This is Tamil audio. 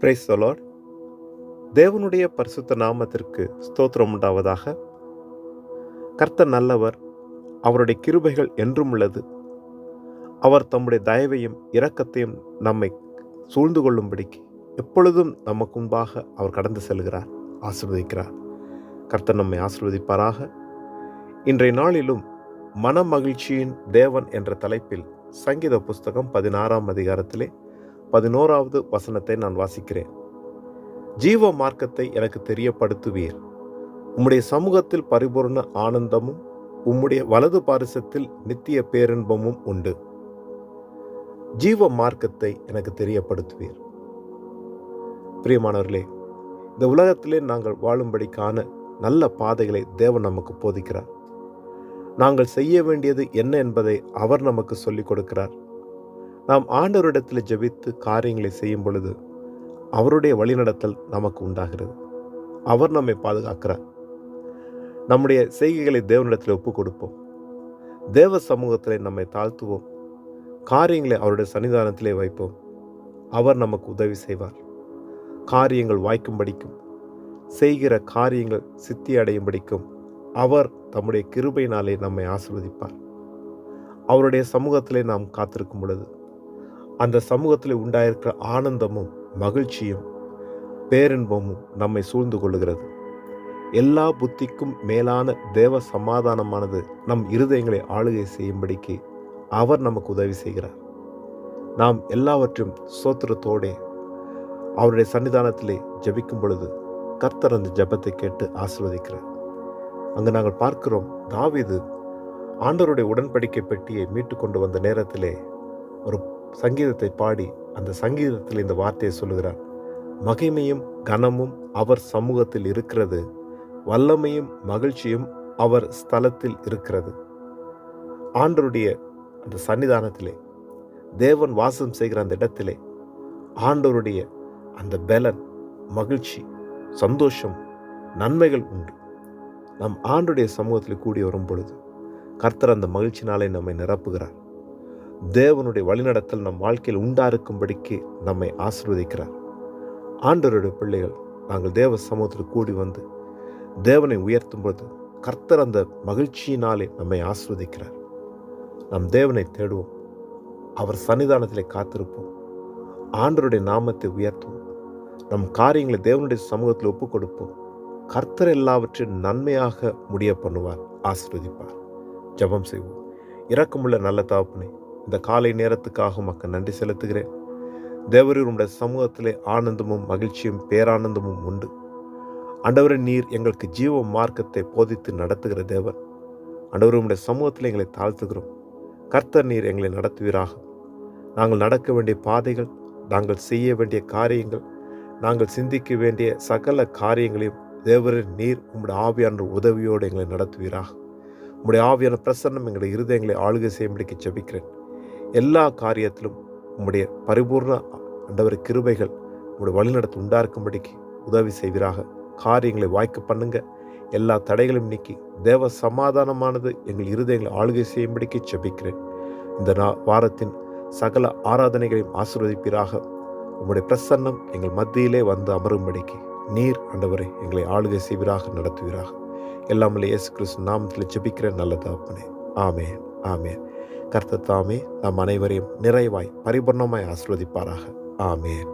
Praise the Lord. தேவனுடைய பரிசுத்த நாமத்திற்கு ஸ்தோத்திரம் உண்டாவதாக. கர்த்தர் நல்லவர், அவருடைய கிருபைகள் என்றும் உள்ளது. அவர் தம்முடைய தயவையும் இரக்கத்தையும் நம்மை சூழ்ந்து கொள்ளும்படிக்கு எப்பொழுதும் நமக்கு முன்பாக அவர் கடந்து செல்கிறார், ஆசீர்வதிக்கிறார். கர்த்தர் நம்மை ஆசீர்வதிப்பாராக. இன்றைய நாளிலும் மன மகிழ்ச்சியின் தேவன் என்ற தலைப்பில் சங்கீத புஸ்தகம் 16ஆம் அதிகாரத்திலே 11வது வசனத்தை நான் வாசிக்கிறேன். ஜீவ மார்க்கத்தை எனக்கு தெரியப்படுத்துவீர், உம்முடைய சமூகத்தில் பரிபூர்ண ஆனந்தமும் உம்முடைய வலது பாரிசத்தில் நித்திய பேரின்பமும் உண்டு. ஜீவ மார்க்கத்தை எனக்கு தெரியப்படுத்துவீர். பிரியமானவர்களே, இந்த உலகத்திலே நாங்கள் வாழும்படிக்கான நல்ல பாதைகளை தேவன் நமக்கு போதிக்கிறார். நாங்கள் செய்ய வேண்டியது என்ன என்பதை அவர் நமக்கு சொல்லிக் கொடுக்கிறார். நாம் ஆண்டவரிடத்தில் ஜெபித்து காரியங்களை செய்யும் பொழுது அவருடைய வழிநடத்தல் நமக்கு உண்டாகிறது. அவர் நம்மை பாதுகாக்கிறார். நம்முடைய செய்கைகளை தேவனிடத்தில் ஒப்புக் கொடுப்போம். தேவ சமூகத்திலே நம்மை தாழ்த்துவோம். காரியங்களை அவருடைய சன்னிதானத்திலே வைப்போம். அவர் நமக்கு உதவி செய்வார். காரியங்கள் வாய்க்கும்படிக்கும் செய்கிற காரியங்கள் சித்தி அடையும்படிக்கும் அவர் தம்முடைய கிருபையினாலே நம்மை ஆசீர்வதிப்பார். அவருடைய சமூகத்திலே நாம் காத்திருக்கும் பொழுது அந்த சமூகத்திலே உண்டாயிருக்கிற ஆனந்தமும் மகிழ்ச்சியும் பேரின்பமும் நம்மை சூழ்ந்து கொள்ளுகிறது. எல்லா புத்திக்கும் மேலான தேவ சமாதானமானது நம் இருதயங்களை ஆளுகை செய்யும்படிக்கு அவர் நமக்கு உதவி செய்கிறார். நாம் எல்லாவற்றையும் ஸ்தோத்திரத்தோடே அவருடைய சன்னிதானத்திலே ஜெபிக்கும் பொழுது கர்த்தர் அந்த ஜெபத்தை கேட்டு ஆசீர்வதிக்கிறார். அங்கு நாங்கள் பார்க்கிறோம், தாவீது ஆண்டவருடைய உடன்படிக்கை பெட்டியை மீட்டு கொண்டு வந்த நேரத்திலே ஒரு சங்கீதத்தை பாடி அந்த சங்கீதத்தில் இந்த வார்த்தையை சொல்லுகிறார். மகிமையும் கனமும் அவர் சமூகத்தில் இருக்கிறது, வல்லமையும் மகிழ்ச்சியும் அவர் ஸ்தலத்தில் இருக்கிறது. ஆண்டவருடைய அந்த சன்னிதானத்திலே, தேவன் வாசம் செய்கிற அந்த இடத்திலே ஆண்டவருடைய அந்த பலன், மகிழ்ச்சி, சந்தோஷம், நன்மைகள் உண்டு. நம் ஆண்டவருடைய சமூகத்தில் கூடி வரும் பொழுது கர்த்தர் அந்த மகிழ்ச்சினாலே நம்மை நிரப்புகிறார். தேவனுடைய வழிநடத்தல் நம் வாழ்க்கையில் உண்டாருக்கும்படிக்கு நம்மை ஆசீர்வதிக்கிறார். ஆண்டவருடைய பிள்ளைகள் நாங்கள் தேவ சமூகத்தில் கூடி வந்து தேவனை உயர்த்தும் பொழுது கர்த்தர் அந்த மகிழ்ச்சியினாலே நம்மை ஆசீர்வதிக்கிறார். நம் தேவனை தேடுவோம், அவர் சன்னிதானத்திலே காத்திருப்போம், ஆண்டவருடைய நாமத்தை உயர்த்துவோம், நம் காரியங்களை தேவனுடைய சமூகத்தில் ஒப்புக் கொடுப்போம். கர்த்தர் எல்லாவற்றையும் நன்மையாக முடிய பண்ணுவார், ஆசீர்வதிப்பார். ஜெபம் செய்வோம். இரக்கமுள்ள நல்ல தகப்பனே, இந்த காலை நேரத்துக்காக மக்கள் நன்றி செலுத்துகிறேன். தேவரீர் உம்முடைய சமூகத்திலே ஆனந்தமும் மகிழ்ச்சியும் பேரானந்தமும் உண்டு. ஆண்டவரே, நீர் எங்களுக்கு ஜீவ மார்க்கத்தை போதித்து நடத்துகிற தேவன். ஆண்டவரே, உம்முடைய சமூகத்தில் எங்களை தாழ்த்துகிறோம். கர்த்தர் நீர் எங்களை நடத்துவீராக. நாங்கள் நடக்க வேண்டிய பாதைகள், நாங்கள் செய்ய வேண்டிய காரியங்கள், நாங்கள் சிந்திக்க வேண்டிய சகல காரியங்களையும் தேவரீர் நீர் உம்முடைய ஆவியான உதவியோடு எங்களை நடத்துவீராக. உம்முடைய ஆவியான பிரசன்னம் எங்களுடைய இருதயங்களை ஆளுகை செய்யும்படிக்கு ஜெபிக்கிறேன். எல்லா காரியத்திலும் உம்முடைய பரிபூர்ண ஆண்டவரே கிருபைகள் உம்முடைய வழிநடத்து உண்டாக்கும்படிக்கு உதவி செய்வீராக. காரியங்களை வாய்க்க பண்ணுங்க. எல்லா தடைகளையும் நீக்கி தேவ சமாதானமானது எங்கள் இருதயங்களை ஆளுகை செய்யும்படிக்கு ஜெபிக்கிறேன். இந்த வாரத்தின் சகல ஆராதனைகளையும் ஆசீர்வதிப்பீராக. உம்முடைய பிரசன்னம் எங்கள் மத்தியிலே வந்து அமரும்படிக்கு நீர் ஆண்டவரே எங்களை ஆளுகை செய்வீராக, நடத்துவீராக. எல்லாமல்ல இயேசு கிறிஸ்து நாமத்தில் ஜெபிக்கிறேன் நல்ல தகப்பனே. ஆமென், ஆமென். கர்த்தர் தாமே நம் அனைவரையும் நிறைவாய் பரிபூர்ணமாய் ஆசீர்வதிப்பாராக. ஆமென்.